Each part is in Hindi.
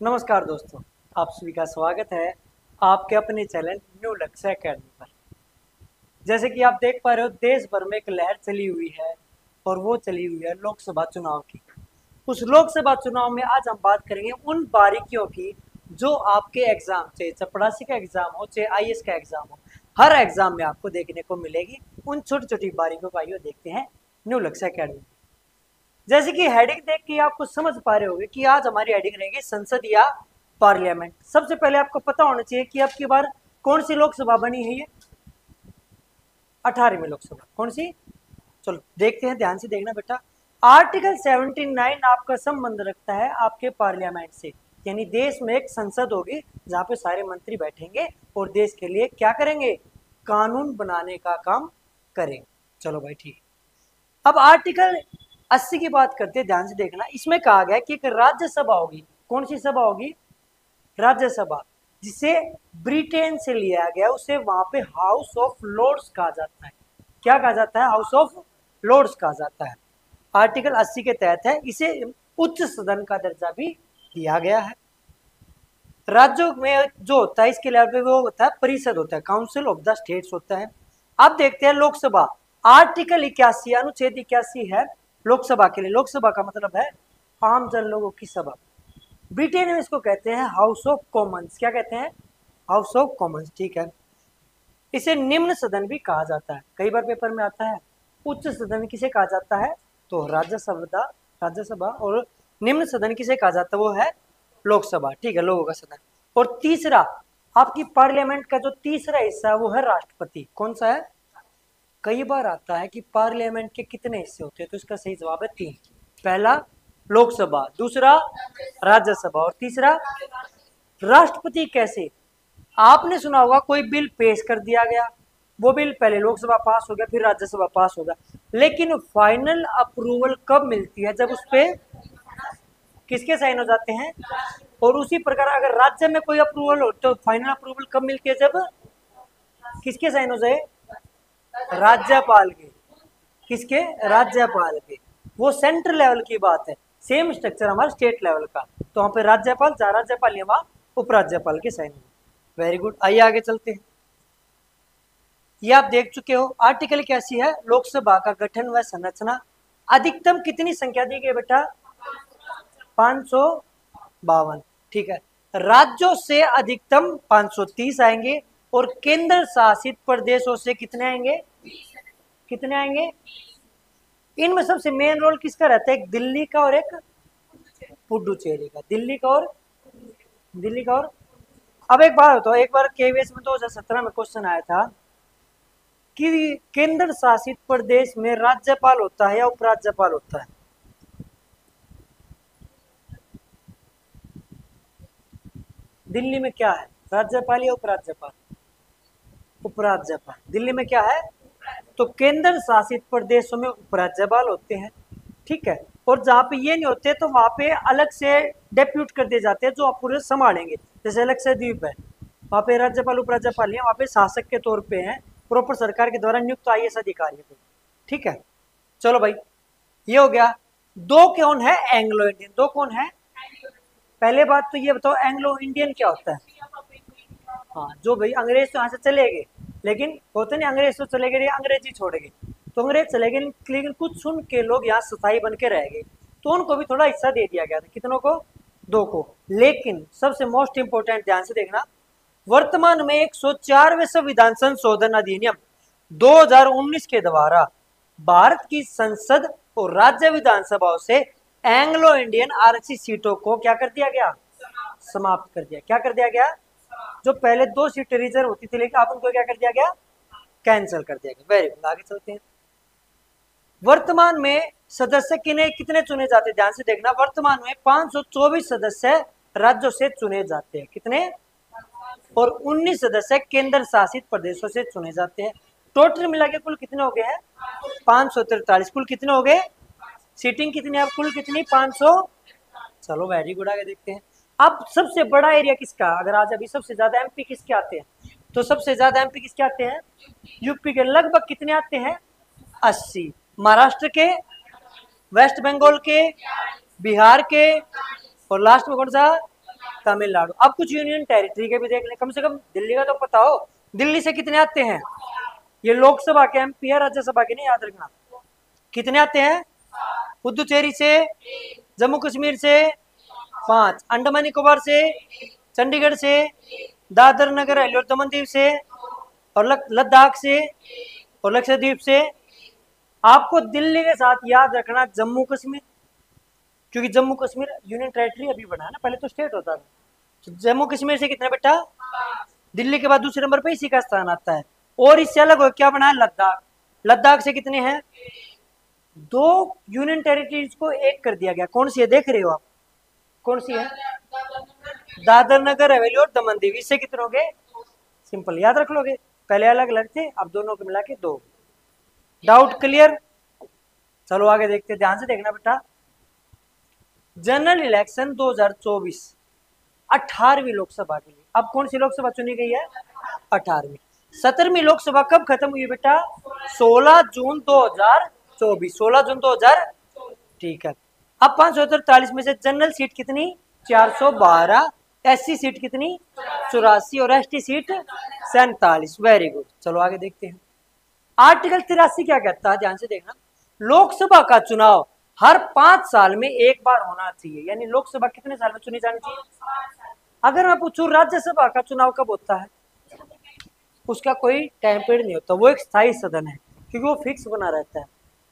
नमस्कार दोस्तों, आप सभी का स्वागत है आपके अपने चैनल न्यू लक्ष्य एकेडमी पर। जैसे कि आप देख पा रहे हो, देश भर में एक लहर चली हुई है और वो चली हुई है लोकसभा चुनाव की। उस लोकसभा चुनाव में आज हम बात करेंगे उन बारीकियों की जो आपके एग्जाम, चाहे चपरासी का एग्जाम हो चाहे आईएएस का एग्जाम हो, हर एग्जाम में आपको देखने को मिलेगी। उन छोटी छोटी बारीकियों का आइए देखते हैं न्यू लक्ष्य एकेडमी। जैसे कि हेडिंग देख के आपको समझ पा रहे होंगे कि आज हमारी हेडिंग रहेगी संसद या पार्लियामेंट। सबसे पहले आपको पता होना चाहिए कि अब की बार कौन सी लोकसभा बनी है। ये 18वीं लोकसभा कौन सी। चलो देखते हैं, ध्यान से देखना बेटा। आर्टिकल 79 आपका संबंध रखता है आपके पार्लियामेंट से, यानी देश में एक संसद होगी जहां पे सारे मंत्री बैठेंगे और देश के लिए क्या करेंगे, कानून बनाने का काम करेंगे। चलो भाई ठीक। अब आर्टिकल 80 की बात करते हैं, ध्यान से देखना। इसमें कहा गया कि एक राज्यसभा होगी। कौन सी सभा होगी, राज्यसभा, जिसे ब्रिटेन से लिया गया, उसे वहां पे हाउस ऑफ लॉर्ड्स कहा जाता है। क्या कहा जाता है, हाउस ऑफ लॉर्ड्स कहा जाता है। आर्टिकल 80 के तहत है, इसे उच्च सदन का दर्जा भी दिया गया है। राज्यों में जो होता है इसके लेवल पे वो होता है परिषद, होता है काउंसिल ऑफ द स्टेट्स होता है। अब देखते हैं लोकसभा। आर्टिकल 81 अनुच्छेद 81 है लोकसभा के लिए। लोकसभा का मतलब है आम जन लोगों की सभा। ब्रिटेन में इसको कहते हैं हाउस ऑफ कॉमन्स। क्या कहते हैं, हाउस ऑफ कॉमन्स, ठीक है। इसे निम्न सदन भी कहा जाता है, कई बार पेपर में आता है। उच्च सदन किसे कहा जाता है, तो राज्यसभा। और निम्न सदन किसे कहा जाता है, वो है लोकसभा, ठीक है, लोगों का सदन। और तीसरा, आपकी पार्लियामेंट का जो तीसरा हिस्सा है वो है राष्ट्रपति। कौन सा है, कई बार आता है कि पार्लियामेंट के कितने हिस्से होते हैं, तो इसका सही जवाब है 3। पहला लोकसभा, दूसरा राज्यसभा और तीसरा राष्ट्रपति। कैसे, आपने सुना होगा कोई बिल पेश कर दिया गया, वो बिल पहले लोकसभा पास हो गया फिर राज्यसभा पास होगा, लेकिन फाइनल अप्रूवल कब मिलती है, जब उस पर किसके साइन हो जाते हैं। और उसी प्रकार अगर राज्य में कोई अप्रूवल हो तो फाइनल अप्रूवल कब मिलती है, जब किसके साइन हो जाए, राज्यपाल के। किसके, राज्यपाल के। वो सेंट्रल लेवल की बात है, सेम स्ट्रक्चर हमारा स्टेट लेवल का। तो वहां पे राज्यपाल, जहां राज्यपाल है वहां उपराज्यपाल के साइन। वेरी गुड, आइए आगे चलते हैं। ये आप देख चुके हो आर्टिकल कैसी है, लोकसभा का गठन व संरचना। अधिकतम कितनी संख्या दी गई बेटा, 552, ठीक है। राज्यों से अधिकतम 530 आएंगे और केंद्र शासित प्रदेशों से कितने आएंगे, कितने आएंगे। इनमें सबसे मेन रोल किसका रहता है, एक दिल्ली का और एक पुडुचेरी का। दिल्ली का और अब एक बात बताओ, एक बार केवीएस में 2017 में क्वेश्चन आया था कि केंद्र शासित प्रदेश में राज्यपाल होता है या उपराज्यपाल होता है। दिल्ली में क्या है, राज्यपाल या उपराज्यपाल, उपराज्यपाल। दिल्ली में क्या है, तो केंद्र शासित प्रदेशों में उपराज्यपाल होते हैं, ठीक है। और जहाँ पे ये नहीं होते तो वहाँ पे अलग से डेप्यूट कर दिए जाते हैं जो आप पूरे संभालेंगे। जैसे अलग से द्वीप है, वहाँ पे राज्यपाल उपराज्यपाल नहीं, वहाँ पे शासक के तौर पे हैं, प्रॉपर सरकार के द्वारा नियुक्त आईएएस अधिकारी है, ठीक है। चलो भाई, ये हो गया। दो कौन है, एंग्लो इंडियन। दो कौन है, पहले बात तो ये बताओ एंग्लो इंडियन क्या होता है। हाँ, जो भाई अंग्रेज तो यहाँ से चले गए, लेकिन होते नहीं, अंग्रेज तो चले गए, अंग्रेजी छोड़ गए, तो अंग्रेज चले गए, लेकिन कुछ सुन के लोग यहाँ स्थायी बन के रह गए, तो उनको भी थोड़ा हिस्सा दे दिया गया था। कितनों को, 2 को। लेकिन सबसे मोस्ट इंपोर्टेंट, ध्यान से देखना, वर्तमान में 104वें संविधान संशोधन अधिनियम 2019 के द्वारा भारत की संसद और राज्य विधानसभाओं से एंग्लो इंडियन आरक्षित सीटों को क्या कर दिया गया, समाप्त कर दिया। क्या कर दिया गया, जो पहले 2 सीटें रिजर्व होती थी, लेकिन अब उनको क्या कर दिया गया, कैंसिल कर दिया गया। वेरी गुड, आगे चलते हैं। वर्तमान में सदस्य कितने चुने जाते हैं, ध्यान से देखना। वर्तमान में 524 सदस्य राज्यों से चुने जाते हैं, कितने, और 19 सदस्य केंद्र शासित प्रदेशों से चुने जाते हैं। टोटल मिला के कुल कितने हो गए हैं, 543। कुल कितने हो गए, सीटिंग कितनी है, कुल कितनी, 500। चलो वेरी गुड, आगे देखते हैं। अब सबसे बड़ा एरिया किसका, अगर आज अभी सबसे ज्यादा एमपी किसके आते हैं, तो सबसे ज्यादा एमपी किसके आते हैं, यूपी के। लगभग कितने आते हैं, 80। महाराष्ट्र के, वेस्ट बंगाल के, बिहार के, और लास्ट में कौन सा, तमिलनाडु। अब कुछ यूनियन टेरिटरी के भी देख लें, कम से कम दिल्ली का तो पता हो। दिल्ली से कितने आते हैं? ये लोकसभा के एमपी है, राज्यसभा के नहीं, याद रखना। कितने आते हैं? पुदुचेरी से, जम्मू कश्मीर से 5, अंडमान निकोबार से, चंडीगढ़ से, दादर नगर हवेली और दमन दीव से, और लद्दाख से, और लक्षद्वीप से। आपको दिल्ली के साथ याद रखना जम्मू कश्मीर, क्योंकि जम्मू कश्मीर यूनियन टेरिटरी अभी बना है ना, पहले तो स्टेट होता था। तो जम्मू कश्मीर से कितना बेटा? दिल्ली के बाद दूसरे नंबर पे इसी का स्थान आता है। और इससे अलग हो क्या बना है? लद्दाख। लद्दाख से कितने हैं? 2 यूनियन टेरिटरीज को एक कर दिया गया। कौन सी है देख रहे हो आप? कौन सी है? दादर नगर हवेली और दमन दीव। इससे कितने हो गए? सिंपल याद रख लोगे, पहले अलग अलग थे, अब दोनों को मिला के 2। Doubt clear? चलो आगे देखते हैं, ध्यान से देखना बेटा। जनरल इलेक्शन 2024 18वीं लोकसभा के लिए। अब कौन सी लोकसभा चुनी गई है? 18वीं। 17वीं लोकसभा कब खत्म हुई बेटा? 16 जून 2024। 16 जून 2000, ठीक है। अब 543 में से जनरल सीट कितनी? 412। एससी सीट कितनी? 84 और एसटी सीट 47। Very good. चलो आगे देखते हैं। आर्टिकल 83 क्या कहता है? ध्यान से देखना। लोकसभा का चुनाव हर 5 साल में एक बार होना चाहिए। यानी लोकसभा कितने साल में चुनी जानी चाहिए? अगर मैं पूछूं राज्यसभा का चुनाव कब होता है, उसका कोई टाइम पीरियड नहीं होता, वो एक स्थायी सदन है, क्योंकि वो फिक्स बना रहता है।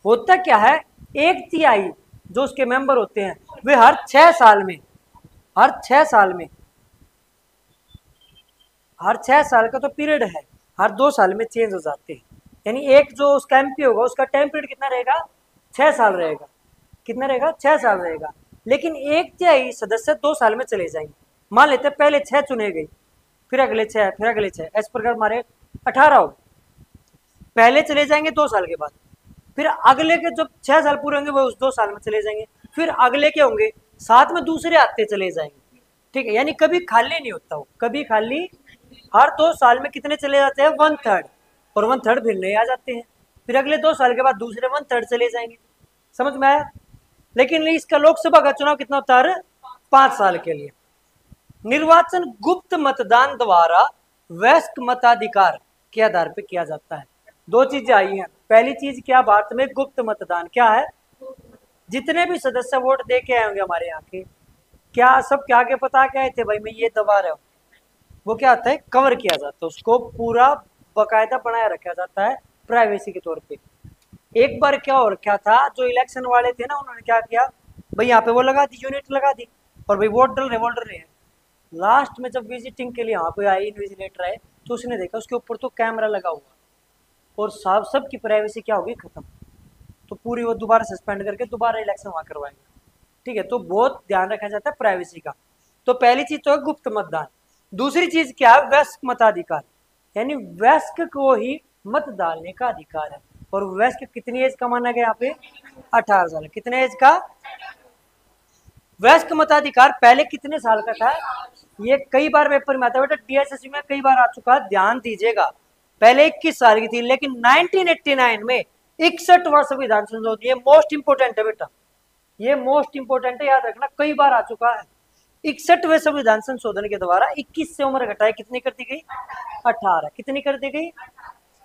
होता क्या है, 1/3 जो उसके मेंबर होते हैं वे हर 6 साल में, हर 6 साल में, हर 6 साल का तो पीरियड है, हर 2 साल में चेंज हो जाते हैं। यानी एक जो उसका एमपी होगा उसका टाइम पीरियड कितना रहेगा? 6 साल रहेगा। कितना रहेगा? 6 साल रहेगा। लेकिन 1/3 सदस्य 2 साल में चले जाएंगे। मान लेते हैं पहले 6 चुने गए, फिर अगले 6, फिर अगले 6, इस प्रकार हमारे 18 हो। पहले चले जाएंगे 2 साल के बाद, फिर अगले के जब 6 साल पूरे होंगे वो उस 2 साल में चले जाएंगे, फिर अगले के होंगे, साथ में दूसरे आते चले जाएंगे। ठीक है, यानी कभी खाली नहीं होता, वो कभी खाली। हर 2 साल में कितने चले जाते हैं? 1/3, और 1/3 फिर नए आ जाते हैं, फिर अगले 2 साल के बाद दूसरे 1/3 चले जाएंगे। समझ में आया? लेकिन इसका लोकसभा का चुनाव कितना होता है? 5 साल के लिए। निर्वाचन गुप्त मतदान द्वारा वयस्क मताधिकार के आधार पर किया जाता है। 2 चीजें आई हैं। पहली चीज क्या भारत में? गुप्त मतदान। क्या है? जितने भी सदस्य वोट दे के आए होंगे हमारे यहाँ के, क्या सब क्या आगे पता क्या थे भाई मैं ये दबा रहा हूँ, वो क्या होता है? कवर किया जाता है, उसको पूरा बकायदा बनाया रखा जाता है प्राइवेसी के तौर पे। एक बार क्या हो रखा था, जो इलेक्शन वाले थे ना, उन्होंने क्या किया भाई, यहाँ पे वो लगा दी, यूनिट लगा दी, और भाई वोट डल रहे हैं। लास्ट में जब विजिटिंग के लिए वहाँ पे आए इन्विजिलेटर आए, तो उसने देखा उसके ऊपर तो कैमरा लगा हुआ, और साहब सबकी प्राइवेसी क्या होगी? खत्म। तो पूरी वो दोबारा सस्पेंड करके दोबारा इलेक्शन वहाँ करवाएंगे। ठीक है, तो बहुत ध्यान रखा जाता है प्राइवेसी का। तो पहली चीज तो है गुप्त मतदान। दूसरी चीज क्या है? वयस्क मताधिकार, यानी वयस्क को ही मत डालने का अधिकार है। और वयस्क कितनी एज का माना गया यहाँ पे? 18 साल। कितने एज का? वयस्क मताधिकार पहले कितने साल का था? ये कई बार पेपर में आता है बेटा, डीएसएससी में कई बार आ चुका है, ध्यान दीजिएगा। पहले 21 साल की थी, लेकिन 1989 में 61वां संविधान संशोधन, ये मोस्ट इंपोर्टेंट है बेटा, ये मोस्ट इंपोर्टेंट है, याद रखना, कई बार आ चुका है। 61वें संविधान संशोधन के द्वारा 21 से उम्र घटाई कितनी कर दी गई? 18। कितनी कर दी गई?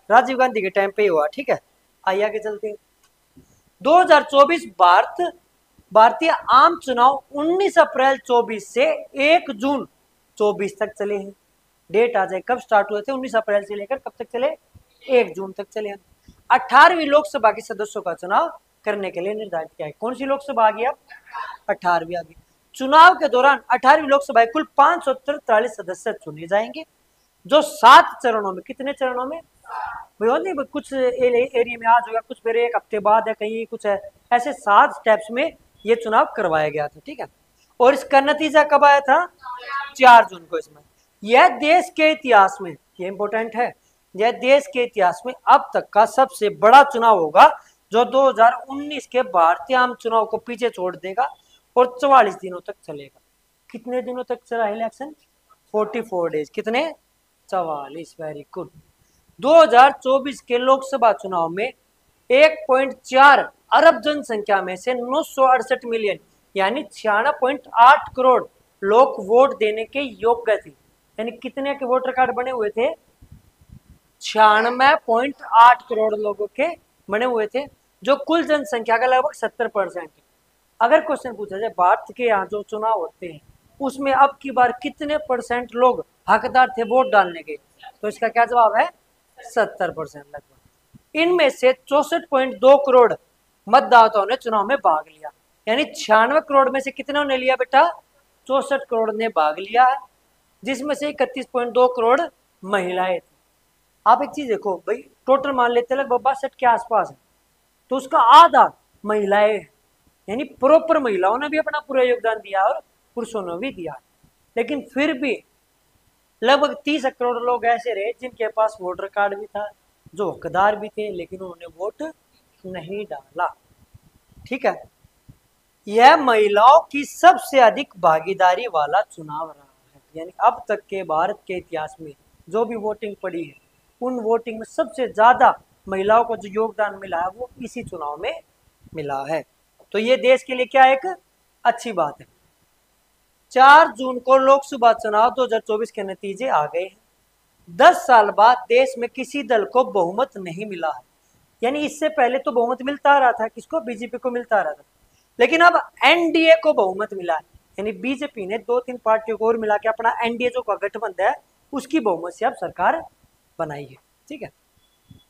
राजीव गांधी के टाइम पे ही हुआ। ठीक है, आइए आगे चलते हैं। 2024 भारतीय आम चुनाव 19 अप्रैल 24 से 1 जून 24 तक चले हैं। डेट आ जाए कब स्टार्ट हुए थे? 19 अप्रैल से लेकर कब तक चले? 1 जून तक चले हैं। 18वीं लोकसभा के सदस्यों का चुनाव करने के लिए निर्धारित किया है। कौन सी लोकसभा आ गई अब? 18वीं आ गई। चुनाव के दौरान 18वीं लोकसभा कुल 543 सदस्य चुने जाएंगे, जो 7 चरणों में। कितने चरणों में? नहीं, कुछ एरिया में आज होगा, कुछ फिर 1 हफ्ते बाद है, कहीं कुछ है, ऐसे 7 स्टेप्स में ये चुनाव करवाया गया था। ठीक है, और इसका नतीजा कब आया था? 4 जून को। इसमें यह देश के इतिहास में, ये इंपॉर्टेंट है, यह देश के इतिहास में अब तक का सबसे बड़ा चुनाव होगा, जो 2019 के भारतीय आम चुनाव को पीछे छोड़ देगा और 44 दिनों तक चलेगा। कितने दिनों तक चला इलेक्शन? 44 डेज। कितने? 44। Very good. 2024 के लोकसभा चुनाव में 1.4 अरब जनसंख्या में से 968 मिलियन यानी 96.8 करोड़ लोग वोट देने के योग्य थे, यानी कितने के वोटर कार्ड बने हुए थे? 96.8 करोड़ लोगों के बने हुए थे, जो कुल जनसंख्या का लगभग 70%। अगर क्वेश्चन पूछा जाए भारत के यहाँ जो चुनाव होते हैं उसमें अब की बार कितने परसेंट लोग हकदार थे वोट डालने के, तो इसका क्या जवाब है? 70% लगभग। इनमें से 64.2 करोड़ मतदाताओं ने चुनाव में भाग लिया, यानी 96 करोड़ में से कितनों ने लिया बेटा? 64 करोड़ ने भाग लिया है, जिसमें से 31.2 करोड़ महिलाएं थी। आप एक चीज देखो भाई, टोटल मान लेते हैं लगभग 62 के आसपास है, तो उसका आधा महिलाएं हैं, यानी प्रॉपर महिलाओं ने भी अपना पूरा योगदान दिया और पुरुषों ने भी दिया। लेकिन फिर भी लगभग 30 करोड़ लोग ऐसे रहे जिनके पास वोटर कार्ड भी था, जो हकदार भी थे, लेकिन उन्होंने वोट नहीं डाला। ठीक है, यह महिलाओं की सबसे अधिक भागीदारी वाला चुनाव रहा है, यानी अब तक के भारत के इतिहास में जो भी वोटिंग पड़ी है उन वोटिंग में सबसे ज्यादा महिलाओं को जो योगदान मिला है वो इसी चुनाव में मिला है। तो ये देश के लिए क्या एक अच्छी बात है। 4 जून को लोकसभा चुनाव 2024 के नतीजे आ गए हैं। 10 साल बाद देश में किसी दल को बहुमत नहीं मिला है, यानी इससे पहले तो बहुमत मिलता रहा था, किसको? बीजेपी को मिलता रहा था, लेकिन अब एनडीए को बहुमत मिला है, यानी बीजेपी ने 2-3 पार्टियों को और मिला के अपना एनडीए जो गठबंधन है उसकी बहुमत से अब सरकार बनाई है। ठीक है,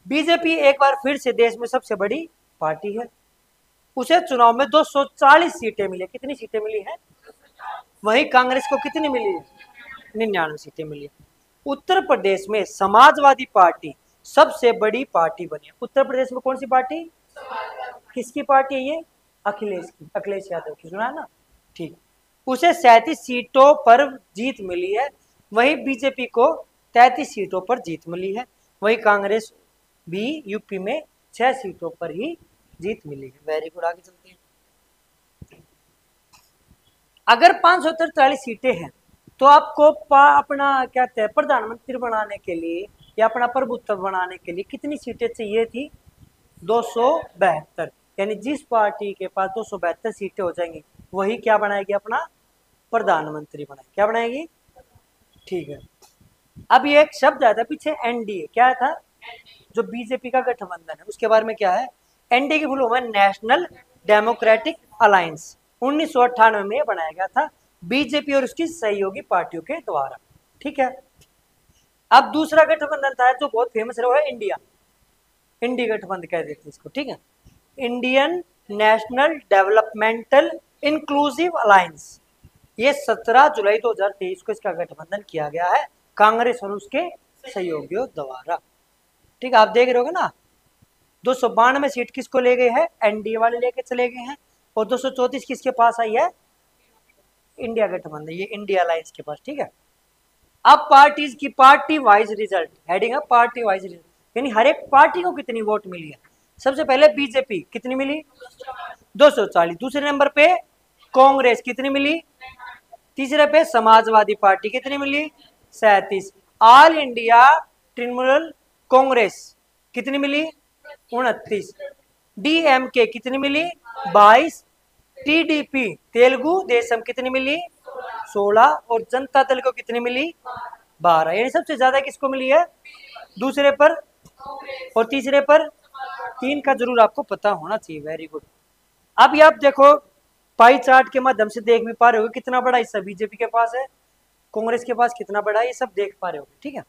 बीजेपी एक बार फिर से देश में सबसे बड़ी पार्टी है, उसे चुनाव में 240 सीटें मिली। कितनी सीटें मिली हैं? वहीं कांग्रेस को कितनी मिली है? 99 सीटें मिली है। उत्तर प्रदेश में समाजवादी पार्टी सबसे बड़ी पार्टी बनी है। उत्तर प्रदेश में कौन सी पार्टी? किसकी पार्टी है ये? अखिलेश की, अखिलेश यादव की, सुना है ना? ठीक, उसे 37 सीटों पर जीत मिली है, वहीं बीजेपी को 33 सीटों पर जीत मिली है, वहीं कांग्रेस भी यूपी में 6 सीटों पर ही जीत मिली है। वेरी गुड, आगे चलते हैं। अगर 543 सीटें हैं तो आपको अपना क्या कहते हैं प्रधानमंत्री बनाने के लिए या अपना प्रभुत्व बनाने के लिए कितनी सीटें चाहिए थी? 272, यानी जिस पार्टी के पास 272 सीटें हो जाएंगी वही क्या बनाएगी? अपना प्रधानमंत्री बनाएगी। क्या बनाएगी? ठीक है, अब ये एक शब्द आया था पीछे एनडीए, क्या था? जो बीजेपी का गठबंधन है उसके बारे में क्या है? एनडीए की फुल फॉर्म है नेशनल डेमोक्रेटिक अलायंस। 1998 में बनाया गया था बीजेपी और उसकी सहयोगी पार्टियों के द्वारा। ठीक है, अब दूसरा गठबंधन था जो बहुत फेमस है वो है इंडिया, इंडिया गठबंधन कह देते हैं इसको। ठीक है, Indian national developmental inclusive alliance. ये 17 जुलाई 2023 को इसका गठबंधन किया गया है कांग्रेस और उसके सहयोगियों द्वारा। ठीक है, आप देख रहे होगे ना, 292 सीट किसको ले गए हैं? एनडीए वाले लेके चले गए हैं, और 234 किसके पास आई है? इंडिया गठबंधन, ये इंडिया अलायंस के पास। ठीक है, अब पार्टीज की पार्टी वाइज रिजल्ट, हेडिंग है पार्टी वाइज रिजल्ट, यानी हर एक पार्टी को कितनी वोट मिली है। सबसे पहले बीजेपी कितनी मिली? 240। दूसरे नंबर पे कांग्रेस कितनी मिली? तीसरे पे समाजवादी पार्टी कितनी मिली? 37। ऑल इंडिया तृणमूल कांग्रेस कितनी मिली? 29। डीएमके कितनी मिली? 22। टीडीपी तेलुगु देशम कितनी मिली? 16। और जनता दल को कितनी मिली? 12। यानी सबसे ज्यादा किसको मिली है? दूसरे पर और तीसरे पर। 3 का जरूर आपको पता होना चाहिए। Very good. अब ये आप देखो पाई चार्ट के माध्यम से देख भी पा रहे हो कितना बड़ा हिस्सा बीजेपी के पास है, कांग्रेस के पास कितना बड़ा है, ये सब देख पा रहे हो। ठीक है,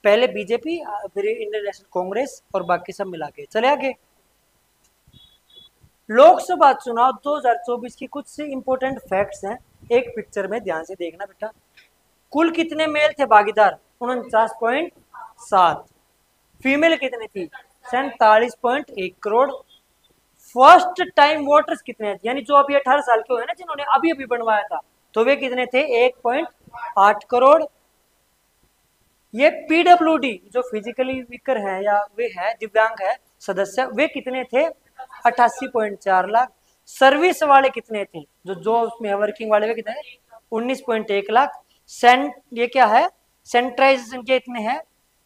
पहले बीजेपी, फिर इंडियन नेशनल कांग्रेस और बाकी सब मिला के। चले आगे, लोकसभा चुनाव 2024 की कुछ इंपोर्टेंट फैक्ट्स हैं, एक पिक्चर में ध्यान से देखना बेटा। कुल कितने मेल थे भागीदार? 49.7। फीमेल कितनी थी? 47.1 करोड़। फर्स्ट टाइम वोटर्स कितने थे? यानी जो अभी 18 साल के हुए ना, जिन्होंने अभी अभी बनवाया था, तो वे कितने थे? 1.8 करोड़। ये पीडब्ल्यूडी जो फिजिकली वीकर है या वे है दिव्यांग है सदस्य, वे कितने थे? 88.4 लाख। सर्विस वाले कितने थे? जो उसमें वर्किंग वाले वे कितने? 19.1 लाख। ये क्या है? सेंट्राइजेशन के इतने हैं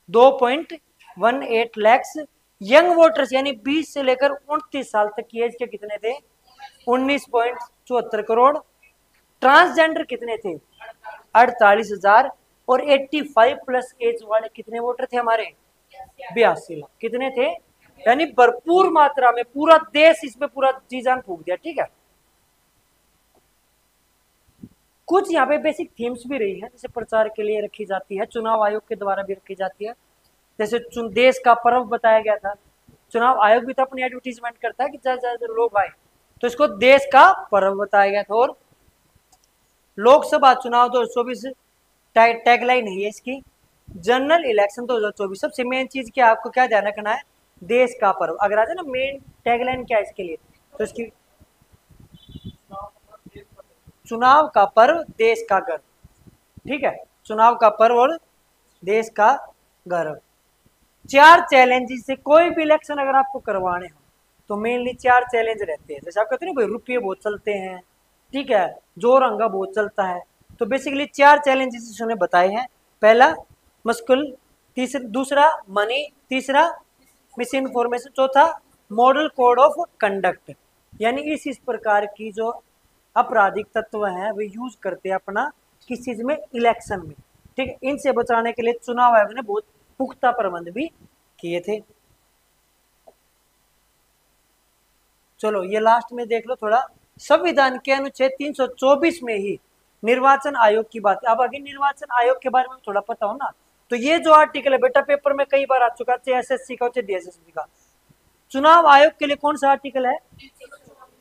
2.18 लैक्स। यंग वोटर्स यानी 20 से लेकर 29 साल तक की एज के कितने थे? 19.74 करोड़। ट्रांसजेंडर कितने थे? 48,000। और 85 प्लस एज वाले कितने वोटर थे हमारे? 82 लाख। कितने थे? यानी भरपूर मात्रा में पूरा देश इसमें पूरा जी जान फूंक दिया। ठीक है, कुछ यहाँ पे बेसिक थीम्स भी रही है, जैसे प्रचार के लिए रखी जाती है, चुनाव आयोग के द्वारा भी रखी जाती है। जैसे देश का पर्व बताया गया था, चुनाव आयोग भी तो अपनी एडवर्टीजमेंट करता है कि ज्यादा ज्यादा लोग आए, तो इसको देश का पर्व बताया गया था। और लोकसभा चुनाव 2024 टैगलाइन है इसकी, जनरल इलेक्शन 2024। सबसे मेन चीज क्या आपको क्या ध्यान रखना है? देश का पर्व। अगर आ जाए ना मेन टैगलाइन क्या है इसके लिए, तो इसकी चुनाव का पर्व देश का गर्व। ठीक है, चुनाव का पर्व और देश का गर्व। 4 चैलेंजेस से कोई भी इलेक्शन अगर आपको करवाने हो तो मेनली 4 चैलेंज रहते हैं। जैसे आप कहते हैं भाई रुपये बहुत चलते हैं, ठीक है, जोर अंगा बहुत चलता है, तो बेसिकली 4 चैलेंजेस उन्होंने बताए हैं। पहला मुश्किल, दूसरा मनी, तीसरा मिस इन्फॉर्मेशन, चौथा मॉडल कोड ऑफ कंडक्ट। यानी इस प्रकार की जो आपराधिक तत्व हैं वे यूज करते हैं अपना किस चीज में? इलेक्शन में। ठीक है, इनसे बचाने के लिए चुनाव आयोग ने बहुत पुख्ता प्रबंध भी किए थे। चलो ये लास्ट में देख लो थोड़ा, संविधान के अनुच्छेद 324 में ही निर्वाचन आयोग की बात। अब आगे निर्वाचन आयोग के बारे में थोड़ा पता हो ना, तो ये जो आर्टिकल है बेटा पेपर में कई बार आ चुका है, चाहे एसएससी का चाहे डीएसएससी का। चुनाव आयोग के लिए कौन सा आर्टिकल है?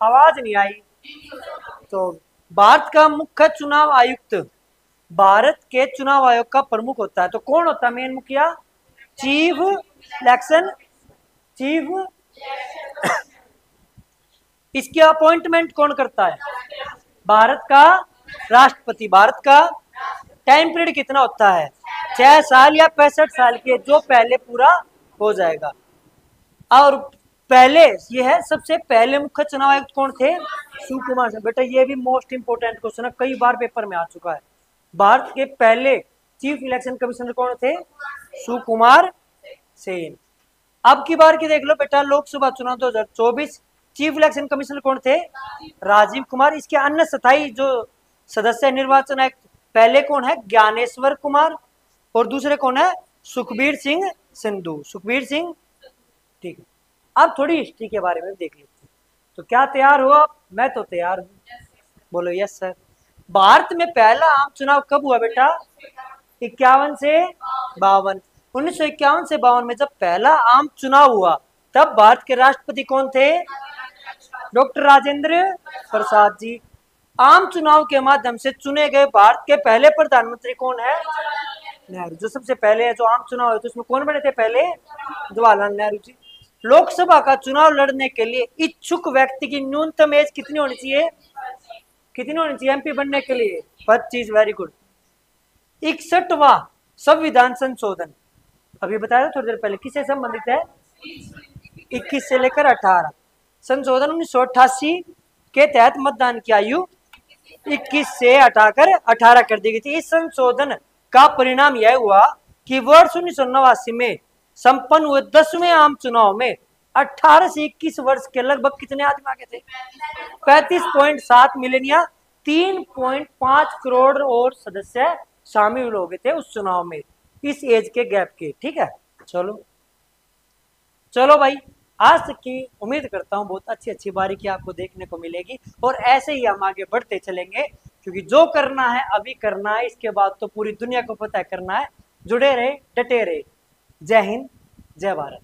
आवाज नहीं आई। तो भारत का मुख्य चुनाव आयुक्त भारत के चुनाव आयोग का प्रमुख होता है। तो कौन होता है मेन मुखिया? Chief election, chief. इसकी अपॉइंटमेंट कौन करता है? भारत का राष्ट्रपति। भारत का टाइम पीरियड कितना होता है? 6 साल या 65 साल के, जो पहले पूरा हो जाएगा। और पहले ये है सबसे पहले मुख्य चुनाव आयुक्त कौन थे? सुकुमार सेन। बेटा ये भी मोस्ट इंपोर्टेंट क्वेश्चन है, कई बार पेपर में आ चुका है। भारत के पहले चीफ इलेक्शन कमिश्नर कौन थे? सुकुमार सेन। अब की बार की देख लो बेटा, लोकसभा चुनाव 2024 चीफ इलेक्शन कमिश्नर कौन थे? राजीव कुमार। इसके अन्य स्थायी जो सदस्य निर्वाचन आयुक्त, पहले कौन है? ज्ञानेश्वर कुमार। और दूसरे कौन है? सुखबीर सिंह संधू। सुखबीर सिंह। ठीक है, अब थोड़ी हिस्ट्री के बारे में देख लेते हैं। तो क्या तैयार हो आप? मैं तो तैयार हूँ, बोलो यस सर। भारत में पहला आम चुनाव कब हुआ बेटा? 51 से 52। 1951 से 52 में जब पहला आम चुनाव हुआ तब भारत के राष्ट्रपति कौन थे? डॉक्टर राजेंद्र प्रसाद जी। आम चुनाव के माध्यम से चुने गए भारत के पहले प्रधानमंत्री कौन है? नेहरू। जो सबसे पहले जो आम चुनाव हुए थे उसमें कौन बने थे पहले? जवाहरलाल नेहरू जी। लोकसभा का चुनाव लड़ने के लिए इच्छुक व्यक्ति की न्यूनतम एज कितनी होनी चाहिए? कितनी होनी चाहिए एमपी बनने के लिए? 25। Very good. 61वां संविधान संशोधन, अभी बताया था थोड़ी देर पहले, किससे संबंधित है? 21 से लेकर 18। संशोधन 1988 के तहत मतदान की आयु 21 से हटाकर 18 कर दी गई थी। इस संशोधन का परिणाम यह हुआ कि वर्ष 1989 में संपन्न हुए 10वें आम चुनाव में 18 से 21 वर्ष के लगभग कितने आदमी आगे थे? 35.7 मिलियन या 3.5 करोड़ और सदस्य शामिल हो गए थे उस चुनाव में, इस एज के गैप के। ठीक है, चलो चलो भाई, आज तक की उम्मीद करता हूँ बहुत अच्छी अच्छी बारीकी आपको देखने को मिलेगी, और ऐसे ही हम आगे बढ़ते चलेंगे, क्योंकि जो करना है अभी करना है, इसके बाद तो पूरी दुनिया को पता करना है। जुड़े रहे, डटे रहे। जय हिंद, जय भारत।